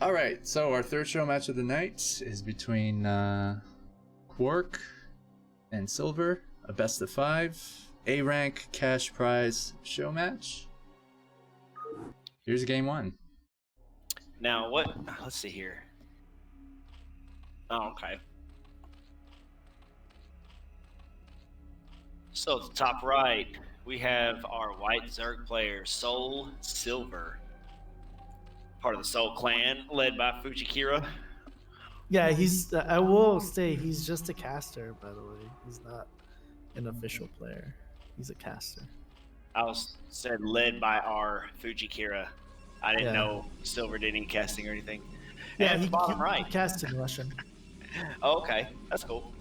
All right, so our third show match of the night is between Kwark and Silver, a best of 5, A rank cash prize show match. Here's game 1. Now what? Let's see here. Oh, okay. So at the top right, we have our white Zerg player, Soul Silver, part of the Soul Clan, led by Fujikira. Yeah, he's. I will say he's just a caster, by the way. He's not an official player. He's a caster. I was said led by our Fujikira. I didn't Yeah. know Silver did any casting or anything. Yeah, And at the bottom right. He casts in Russian. Oh, okay, that's cool.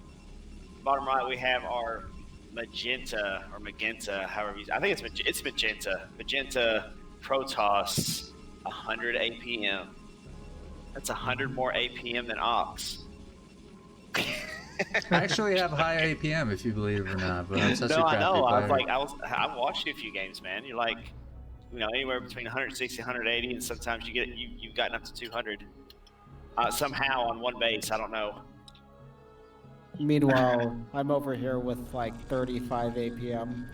Bottom right, we have our Magenta or Magenta, however you. I think it's Magenta. Magenta Protoss, 100 APM. That's 100 more APM than Ox. I actually have high APM, if you believe it or not, but I'm such a No, crappy I know. player. I've watched you a few games, man. You're like, anywhere between 160, 180, and sometimes you've gotten up to 200. Somehow on one base, I don't know. Meanwhile, I'm over here with like 35 APM.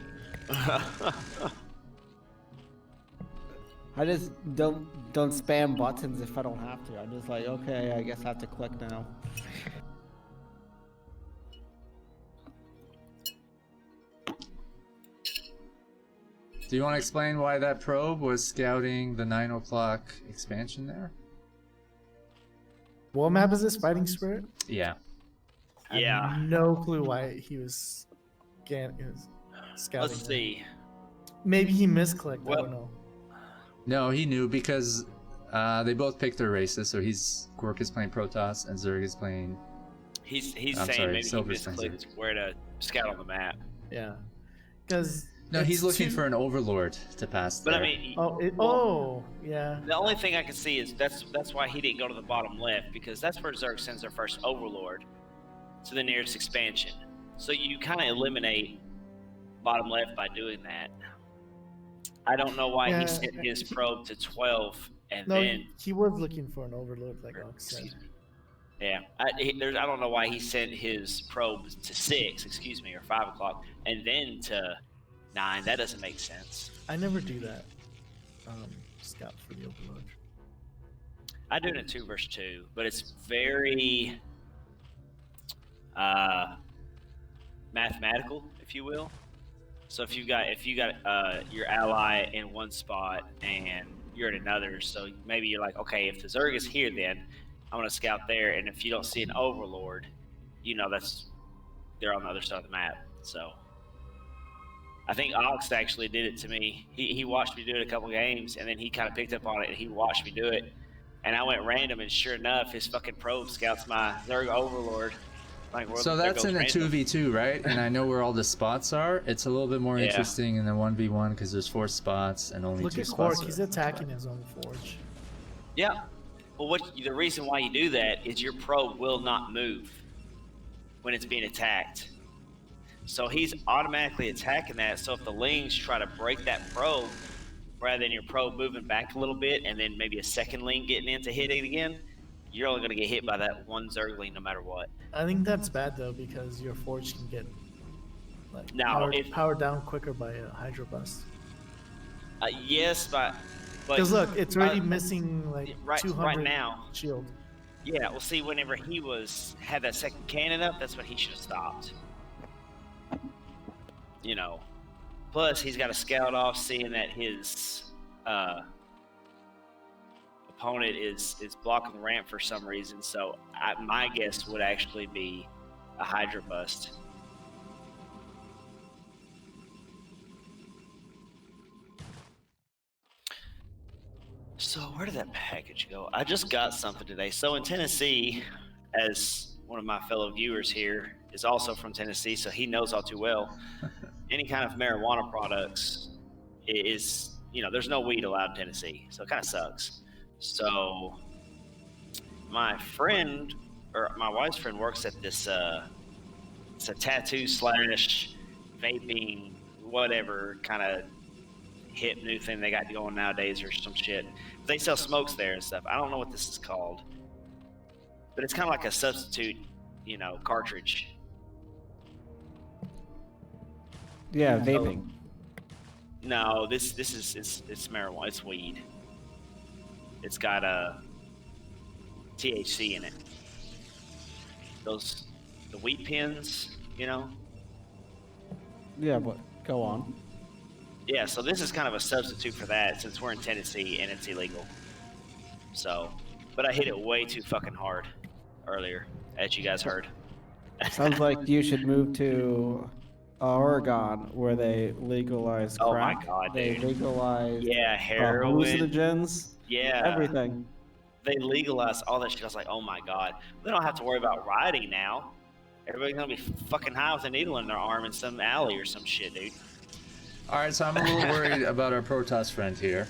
I just don't spam buttons if I don't have to. I'm just like, okay, I guess I have to click now. Do you want to explain why that probe was scouting the 9 o'clock expansion there? What map is this? Fighting Spirit? Yeah. I have Yeah. no clue why he was scouting. Let's see. Maybe he misclicked. I Well- don't know. No, he knew because they both picked their races. So Kwark is playing Protoss and Zerg is playing. He's I'm saying sorry, maybe he Silver's playing misclicked where to scout on the map. Yeah, because No, he's looking for an overlord to pass But there. I mean, yeah. the only thing I can see is that's why he didn't go to the bottom left, because that's where Zerg sends their first overlord to the nearest expansion. So you kind of eliminate bottom left by doing that. I don't know why Yeah, he sent his probe to 12 and No, then. he was looking for an overload, like Ox said. Excuse me. Yeah, I don't know why he sent his probe to 6, or 5 o'clock, and then to 9. That doesn't make sense. I never do that. Scout for the overload. I do it in 2 versus 2, but it's very mathematical, if you will. So if you got your ally in one spot and you're in another, so maybe you're like, okay, if the Zerg is here, then I'm gonna scout there, and if you don't see an overlord, they're on the other side of the map. So I think Ox actually did it to me. He watched me do it a couple games, and then he kind of picked up on it, and he watched me do it. And I went random, and sure enough, his fucking probe scouts my Zerg overlord. Like, So that's in a 2v2, right? And I know where all the spots are. It's a little bit more interesting in the 1v1 because there's 4 spots and only Look 2 at spots. Kwark. He's attacking his own forge. Yeah. Well, the reason why you do that is your probe will not move when it's being attacked. So he's automatically attacking that. So if the Lings try to break that probe, rather than your probe moving back a little bit and then maybe a second Ling getting in to hit it again, you're only going to get hit by that one Zergling no matter what. I think that's bad though, because your forge can get like Now, powered down quicker by a Hydro Bust. Yes, but Because look, it's already missing like right 200 now. shield. Yeah, well, see, whenever he had that second cannon up, that's when he should have stopped. Plus he's got a scout off, seeing that his opponent is blocking the ramp for some reason. So my guess would actually be a Hydra Bust. So where did that package go? I just got something today. So in Tennessee, as one of my fellow viewers here is also from Tennessee, so he knows all too well, any kind of marijuana products is, there's no weed allowed in Tennessee, so it kind of sucks. So my friend, or my wife's friend, works at this, it's a tattoo / vaping, whatever kind of hip new thing they got going nowadays or some shit. They sell smokes there and stuff. I don't know what this is called, but it's kind of like a substitute, you know, cartridge. Yeah, vaping. No, this is it's marijuana. It's weed. It's got a THC in it. The wheat pins, you know. Yeah, but go on. Yeah, so this is kind of a substitute for that since we're in Tennessee and it's illegal. So, but I hit it way too fucking hard earlier, as you guys heard. Sounds like you should move to Oregon, where they legalize crack. Oh my God, they dude. legalize Heroin. hallucinogens. Yeah. Everything. They legalized all that shit. I was like, oh my God. We don't have to worry about rioting now. Everybody's gonna be fucking high with a needle in their arm in some alley or some shit, dude. Alright, so I'm a little worried about our Protoss friend here.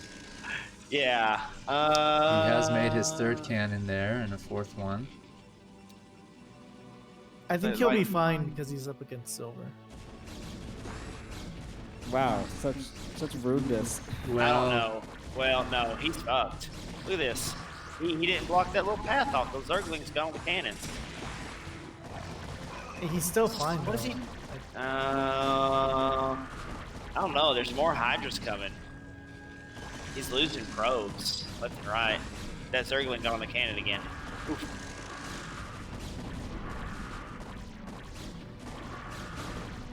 Yeah. He has made his third cannon there and a fourth one. I think he'll be fine because he's up against Silver. Wow, such rudeness. I don't know. Well, no, he's fucked. Look at this. He didn't block that little path off. Those Zerglings got on the cannons. He's still fine. What is though. he? I don't know. There's more Hydras coming. He's losing probes left and right. That Zergling got on the cannon again. Oof.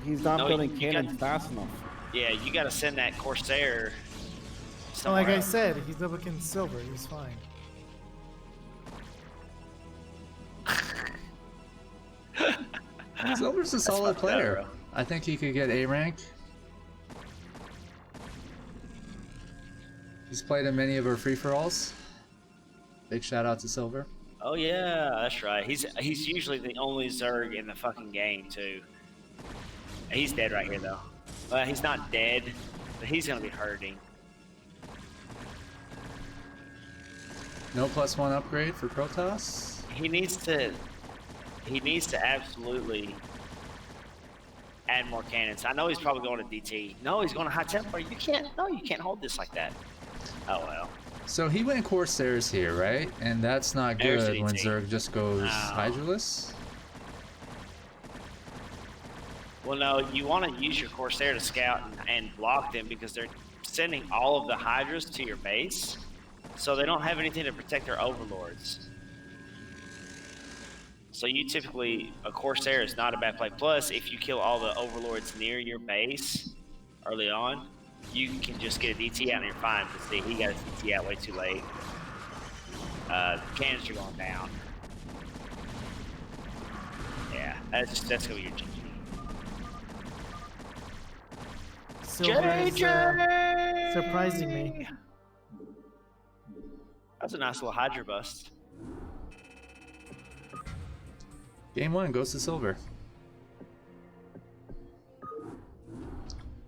He's not No, building you cannons got- fast enough. Yeah, you got to send that Corsair. So like somewhere I else. said, he's up against Silver. He's fine. Silver's a solid fucked up, player. bro. I think he could get A rank. He's played in many of our free-for-alls. Big shout out to Silver. Oh yeah, that's right. He's usually the only Zerg in the fucking game too. He's dead right here though. Well, he's not dead, but he's gonna be hurting. No +1 upgrade for Protoss. He needs to absolutely add more cannons. I know he's probably going to DT. No, he's going to High Templar. You can't hold this like that. Oh well. So he went Corsairs here, right? And that's not There's good when DT. Zerg just goes No. Hydraless. Well, no, you want to use your Corsair to scout and block them because they're sending all of the Hydras to your base, so they don't have anything to protect their overlords. So you typically, a Corsair is not a bad play. Plus, if you kill all the overlords near your base early on, you can just get a DT out and you're fine. But see, he got his DT out way too late. The cannons are going down. Yeah, that's gonna be your GG. Silver is surprising me. That's a nice little Hydra bust. Game 1 goes to Silver.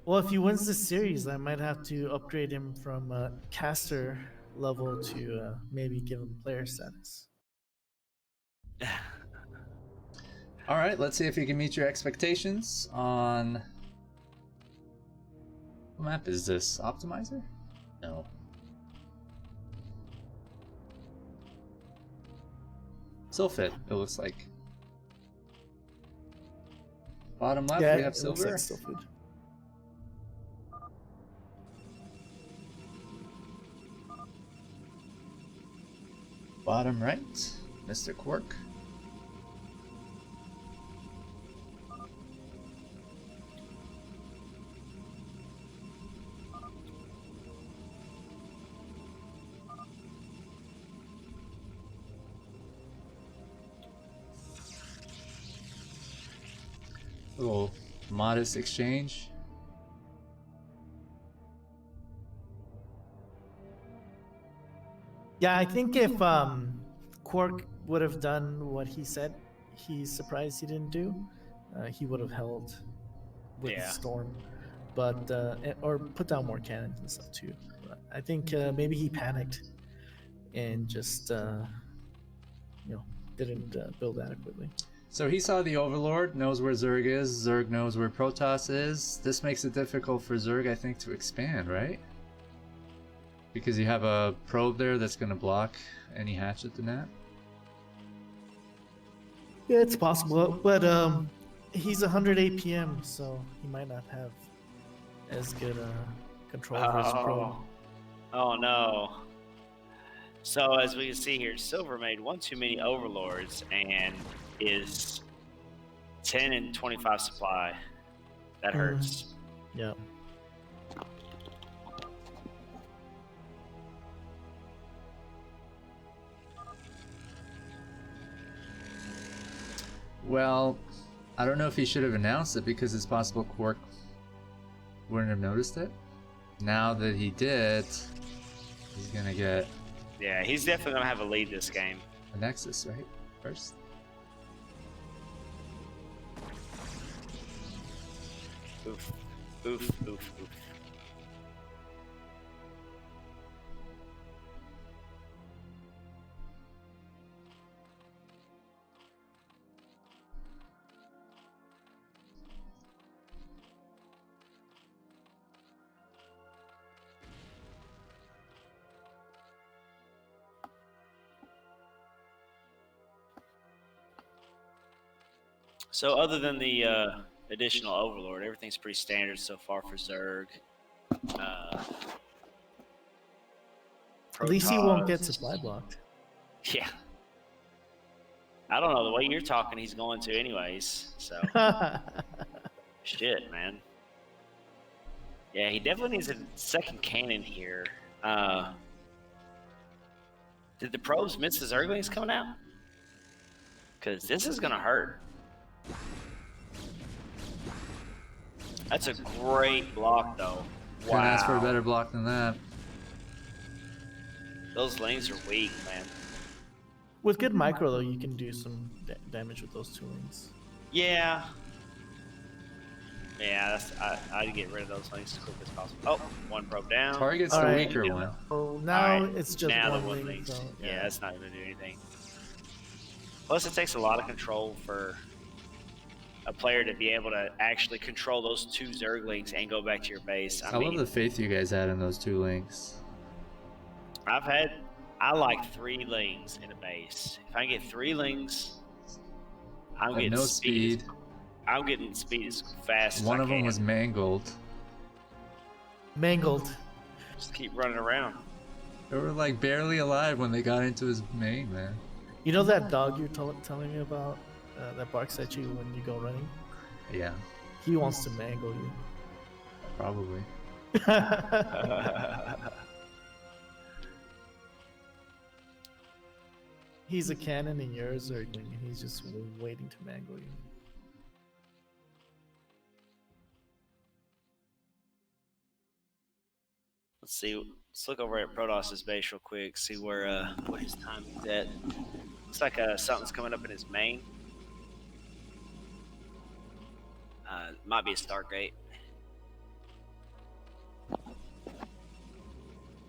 Well, if he wins the series, I might have to upgrade him from caster level to maybe give him player status. Alright, let's see if he can meet your expectations on... What map is this? Optimizer? No. Sylphid, it looks like. Bottom left, we have it looks Silver. like Silver. Bottom right, Mr. Kwark. Little modest exchange. Yeah, I think if Kwark would have done what he said, he's surprised he didn't do. He would have held with Yeah. Storm, but or put down more cannons and stuff too. But I think maybe he panicked and just didn't build adequately. So he saw the Overlord, knows where Zerg is, Zerg knows where Protoss is. This makes it difficult for Zerg, I think, to expand, right? Because you have a probe there that's gonna block any hatch at the net. Yeah, it's possible, but he's 100 APM, so he might not have as good control over his probe. Oh no. So as we can see here, Silver made one too many overlords and is 10 and 25 supply. That hurts. Yeah. Well, I don't know if he should have announced it because it's possible Kwark wouldn't have noticed it. Now that he did, he's gonna get Yeah, he's definitely gonna have a lead this game. a Nexus, right? First. Oof, oof, oof, oof. So other than the additional overlord, everything's pretty standard so far for Zerg. At least he won't get Protoss. supply blocked. Yeah. I don't know. The way you're talking, he's going to anyways. So, shit, man. Yeah, he definitely needs a second cannon here. Did the probes miss the Zerglings coming out? Because this is going to hurt. That's a great block, though. Couldn't ask for a better block than that. Those lanes are weak, man. With good micro, though, you can do some damage with those 2 lanes. Yeah. Yeah, I'd get rid of those lanes as quick as possible. Oh, one probe down. Target's All the right. weaker one. Oh, now Alright, it's just now one the lane. lane. So, Yeah, that's not going to do anything. Plus, it takes a lot of control for a player to be able to actually control those 2 Zerglings and go back to your base. I love the faith you guys had in those 2 links. I like 3 lings in a base. If I get 3 lings, I'm Have getting no speed. I'm getting speed as fast as One I of can. them was mangled. mangled. Just keep running around. They were like barely alive when they got into his main, man. You know that dog you're telling me about that barks at you when you go running? Yeah, He wants to mangle you. probably. He's a cannon and you're a Zergling, and he's just waiting to mangle you. Let's see. Let's look over at Protoss's base real quick. See where what his timing's at. Looks like something's coming up in his main. Might be a Stargate.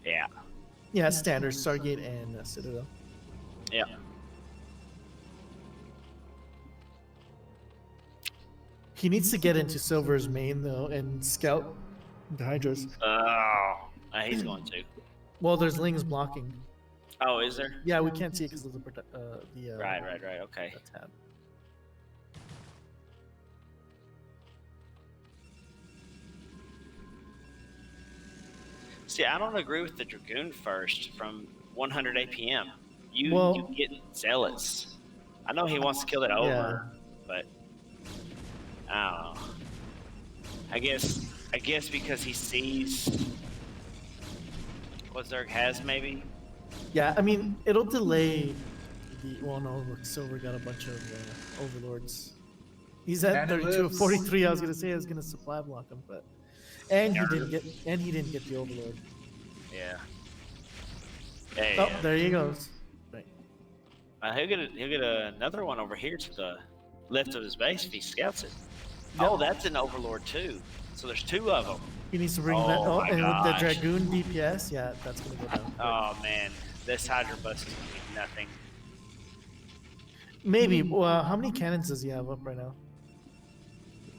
Yeah. Yeah, standard Stargate and Citadel. Yeah. He needs to get into Silver's main though and scout the Hydras. Oh, he's going to. Well, there's Lings blocking. Oh, is there? Yeah, we can't see it because of the Right. Okay. the tab. See, I don't agree with the Dragoon first from 100 APM. You get zealots. I know he wants to kill it over, but I don't know. I guess because he sees what Zerg has, maybe. Yeah, I mean it'll delay the. Well, no, look, Silver got a bunch of overlords. He's at And it 32 of lives. 43. I was gonna say I was gonna supply block him, but and he didn't get the overlord. Yeah. Hey, Oh, there he goes. Right. he'll get another one over here to the left of his base if he scouts it. Yep. Oh, that's an overlord too. So there's 2 of them. He needs to bring Oh that. Oh, my and with the gosh. Dragoon DPS, yeah, that's gonna go down. Oh man, this Hydra bus is doing nothing. Maybe. Well, how many cannons does he have up right now?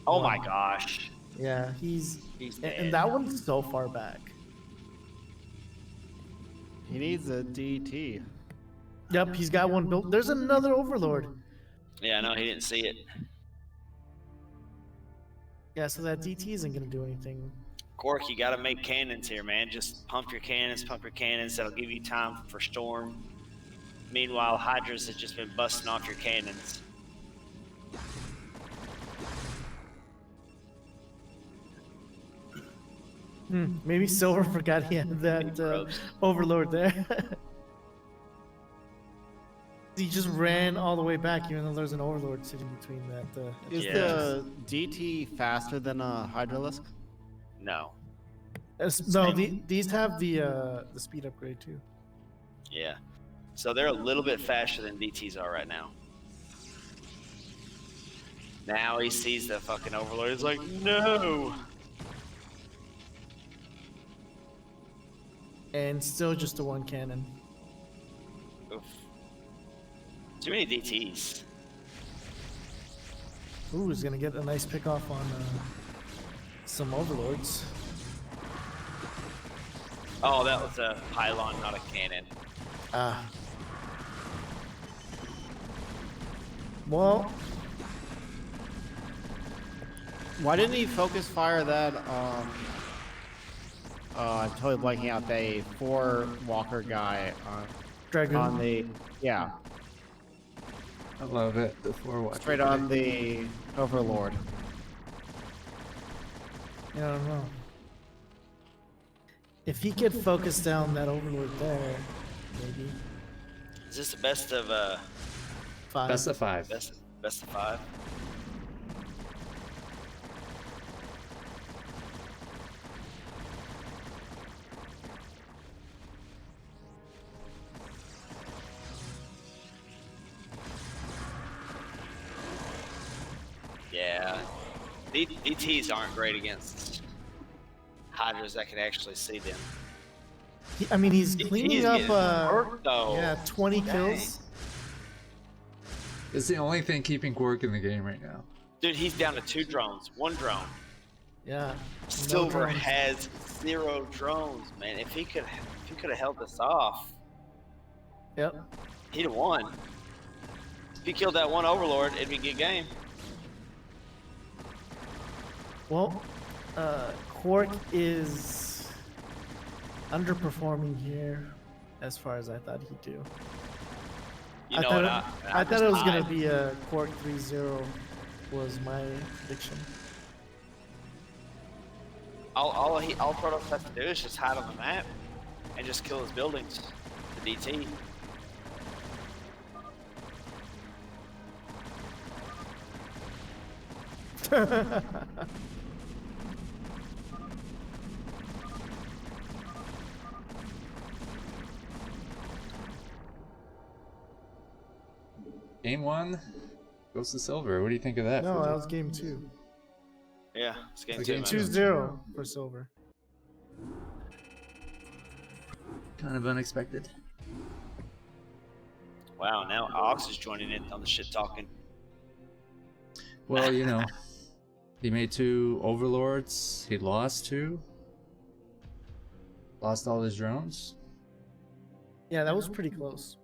Oh my gosh. Yeah, he's He's and dead. that one's so far back. He needs a DT. Yep, he's got one built. There's another Overlord. Yeah, no, he didn't see it. Yeah, so that DT isn't gonna do anything. Kwark, you gotta make cannons here, man. Just pump your cannons, pump your cannons. That'll give you time for storm. Meanwhile, Hydras has just been busting off your cannons. Maybe Silver forgot he had that Overlord there. He just ran all the way back, even though there's an Overlord sitting between that. Is Yeah. the DT faster than a Hydralisk? No. No, these have the speed upgrade too. Yeah. So they're a little bit faster than DTs are right now. Now he sees the fucking Overlord. He's like, no. And still just a one cannon. Oof. Too many DTs. Ooh, he's gonna get a nice pick off on some Overlords. Oh, that was a pylon, not a cannon. Ah. Well, Why didn't he focus fire that? I'm totally blanking out. The 4 Walker guy Dragoon. on the I love it. The 4 straight on the Overlord. Yeah, I don't know. If he could focus down that Overlord there, maybe. Is this the best of 5. Best of 5. best of 5? Yeah. DTs aren't great against Hydras that can actually see them. I mean, he's DTs cleaning up. getting work, though. Yeah, 20 Dang. kills. It's the only thing keeping Kwark in the game right now. Dude, he's down to 2 drones. 1 drone. Yeah. Silver drones. has 0 drones, man. If he could have held this off, Yep. he'd have won. If he killed that one Overlord, it'd be a good game. Well, Kwark is underperforming here as far as I thought he'd do. You know what? I thought it was going to be a Kwark 3-0 was my prediction. All Protoss has to do is just hide on the map and just kill his buildings. The DT. Game 1 goes to Silver. What do you think of that? No, Fuji? that was game 2. Yeah, it's game It's 2. game man. 2-0 for Silver. Kind of unexpected. Wow, now Ox is joining in on the shit talking. Well, you know, he made 2 Overlords. He lost 2. Lost all his drones. Yeah, that was pretty close.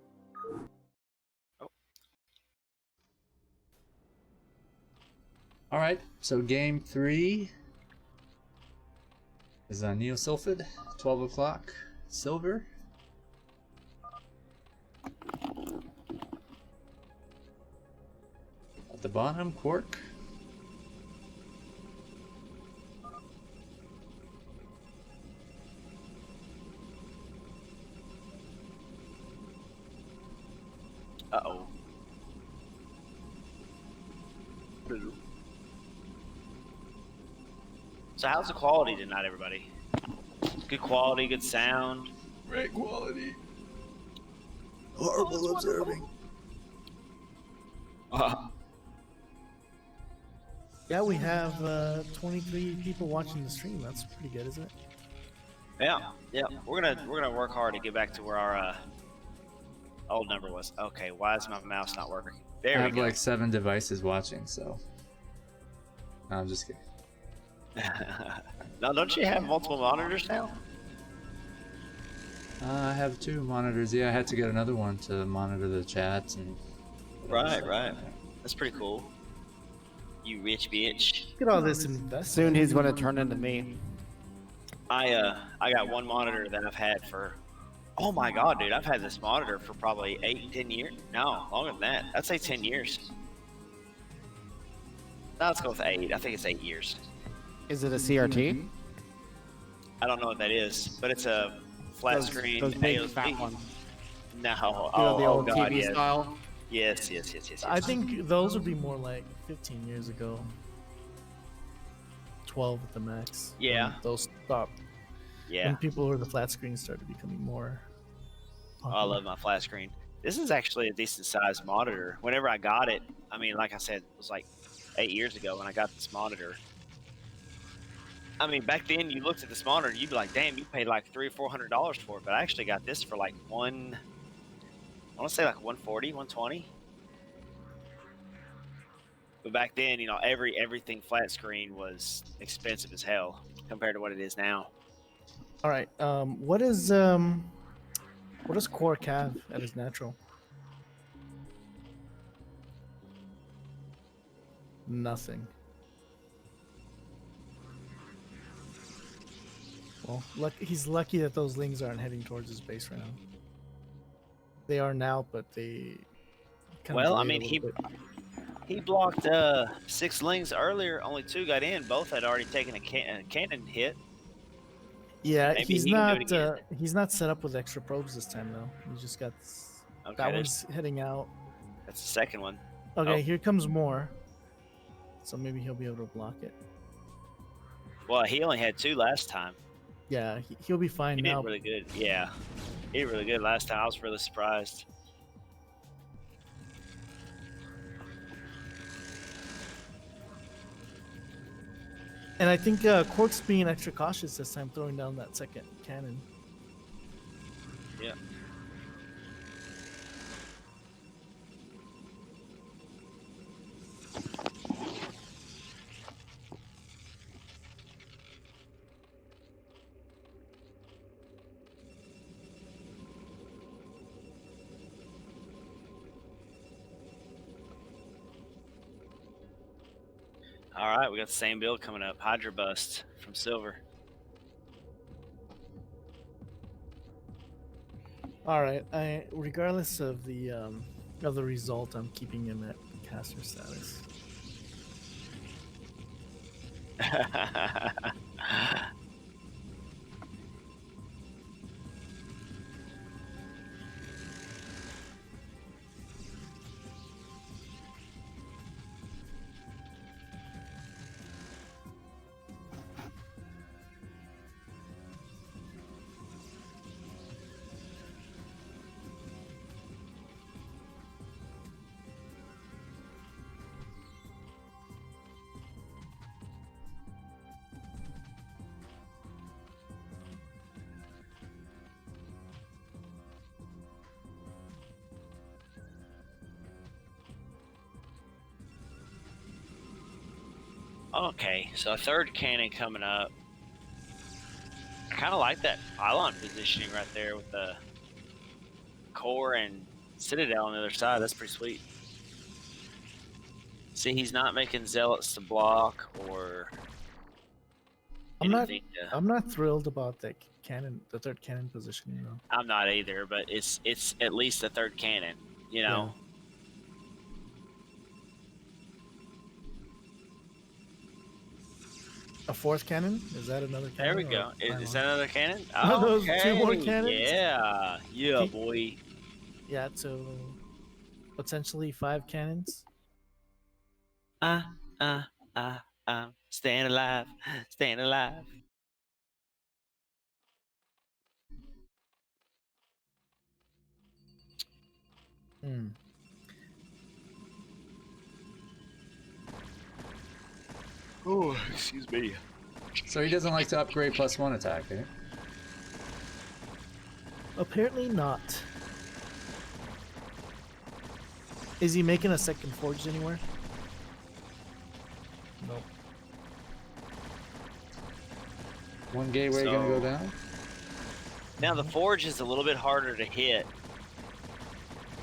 All right, so game 3 is on Neosulfid, 12 o'clock, Silver. At the bottom, Kwark. Uh-oh. So how's the quality tonight, everybody? Good quality, good sound. Great quality. Horrible observing. Yeah, we have 23 people watching the stream. That's pretty good, isn't it? Yeah, yeah. We're gonna work hard to get back to where our old number was. Okay, why is my mouse not working? I There we have go. like 7 devices watching, so. No, I'm just kidding. No, don't you have multiple monitors now? I have 2 monitors. Yeah, I had to get another one to monitor the chats and. Right, right. That's pretty cool. You rich bitch. Look at all this investment. Soon he's gonna turn into me. I got one monitor that I've had for. Oh my god, dude! I've had this monitor for probably 8, 10 years. No, longer than that. I'd say 10 years. No, let's go with 8. I think it's 8 years. Is it a CRT? I don't know what that is, but it's a flat screen. Those big AOC. fat ones. No. You know, Oh, the old god, TV yes. style. Yes. I think those would be more like 15 years ago. 12 at the max. Yeah. When those stopped. Yeah. When people who were the flat screens started becoming more Oh, I popular. love my flat screen. This is actually a decent sized monitor. Whenever I got it, I mean, like I said, it was like 8 years ago when I got this monitor. I mean, back then you looked at this monitor, you'd be like, damn, you paid like $300 or $400 for it. But I actually got this for like I want to say like 140, 120. But back then, you know, everything flat screen was expensive as hell compared to what it is now. All right. What does Kwark have at his natural? Nothing. Well, he's lucky that those lings aren't heading towards his base right now. They are now, but they. Well, I mean, he blocked 6 lings earlier. Only 2 got in. Both had already taken a cannon hit. Yeah, Maybe he's he can do it not. again. He's not set up with extra probes this time though. He just got Okay, that one's heading out. that's the second one. Okay, Oh. here comes more. So maybe he'll be able to block it. Well, he only had 2 last time. Yeah, he'll be fine He now. did really good. Yeah, he did really good last time. I was really surprised. And I think Kwark's being extra cautious this time, throwing down that second cannon. Yeah. All right, we got the same build coming up. Hydra Bust from Silver. All right. Regardless of the result, I'm keeping him at caster status. Okay, so a third cannon coming up. I kind of like that pylon positioning right there with the core and citadel on the other side. That's pretty sweet. See, he's not making zealots to block or I'm not. anything to- I'm not thrilled about that cannon, the third cannon positioning though. I'm not either, but it's at least a third cannon, you know. A fourth cannon? Is that another cannon? There we or go. a Is pylon? that another cannon? Are those 2 more Okay, cannons? Yeah, yeah, He- boy. Yeah, so potentially 5 cannons. Staying alive, staying alive. Hmm. Oh, excuse me. So he doesn't like to upgrade +1 attack, eh? Apparently not. Is he making a second forge anywhere? Nope. 1 gateway gonna go So- down? Now the forge is a little bit harder to hit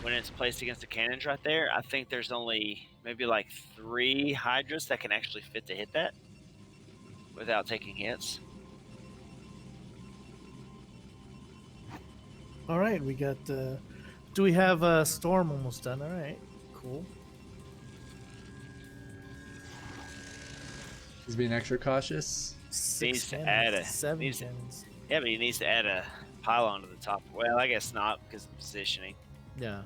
when it's placed against the cannons right there. I think there's only maybe like 3 hydras that can actually fit to hit that without taking hits. All right, we got. Do we have storm almost done? All right, cool. He's being extra cautious. Needs to Cannons, add a 7 needs to- cannons. Yeah, but he needs to add a pylon to the top. Well, I guess not because of positioning. Yeah.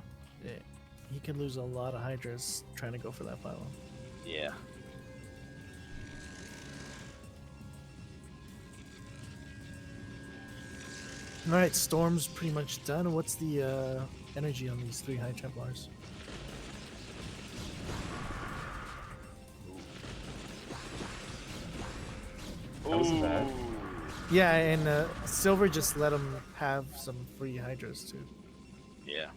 He could lose a lot of hydras trying to go for that pylon. Yeah. All right, storm's pretty much done. What's the energy on these 3 high templars? That wasn't bad. Ooh. Yeah, and silver just let him have some free hydras too. Yeah.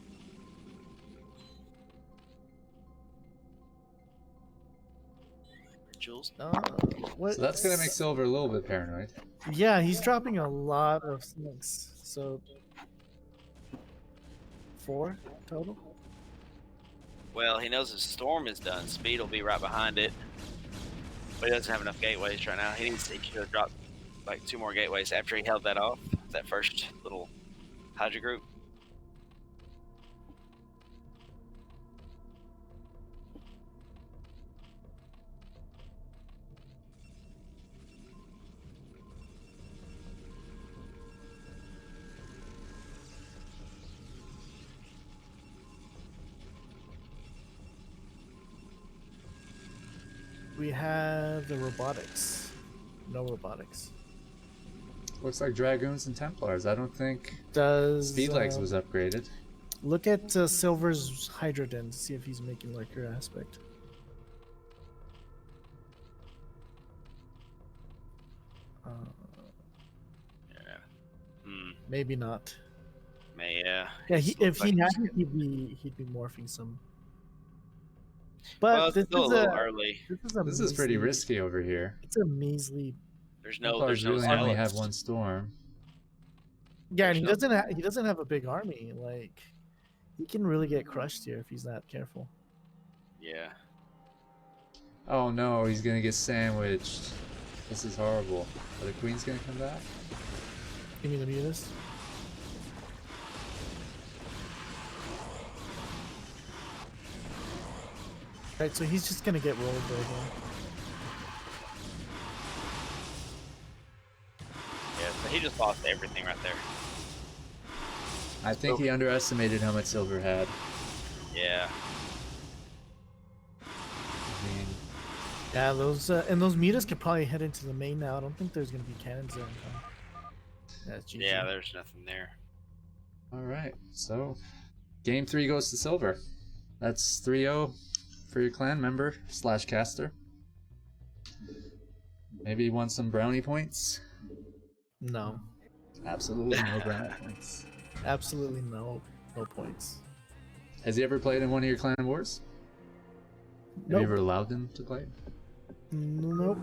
Jules. What? So that's gonna make Silver a little bit paranoid. Yeah, he's dropping a lot of snakes. So 4 total. Well, he knows his storm is done. Speed will be right behind it. But he doesn't have enough gateways right now. He should have dropped like 2 more gateways after he held that off. That first little Hydra group. We have the robotics. No robotics. Looks like Dragoons and Templars. I don't think Does Speed Legs was upgraded. Look at Silver's Hydra Den to see if he's making Lurker aspect. Yeah. Hmm. Maybe not. Yeah. Yeah, It if looks he like had it, he'd be morphing some. But well, it's this still is a little early. This is pretty measly- risky over here. It's a measly. There's no Templars really zealots. only have 1 storm. Yeah, and There's he doesn't have a big army. Like, he can really get crushed here if he's not careful. Yeah. Oh no, he's gonna get sandwiched. This is horrible. Are the Queen's gonna come back? Give me the munis. Right, so he's just gonna get rolled right here. Yeah, so he just lost everything right there. I think he underestimated how much Silver had. Yeah. I mean, Yeah, those and those mutas could probably head into the main now. I don't think there's gonna be cannons there. That's GG. Yeah, there's nothing there. alright, so game 3 goes to Silver. That's 3-0 for your clan member / caster. Maybe you won some brownie points? No, Absolutely no brownie points. absolutely no points. Has he ever played in one of your clan wars? Have Nope. you ever allowed him to play? Nope.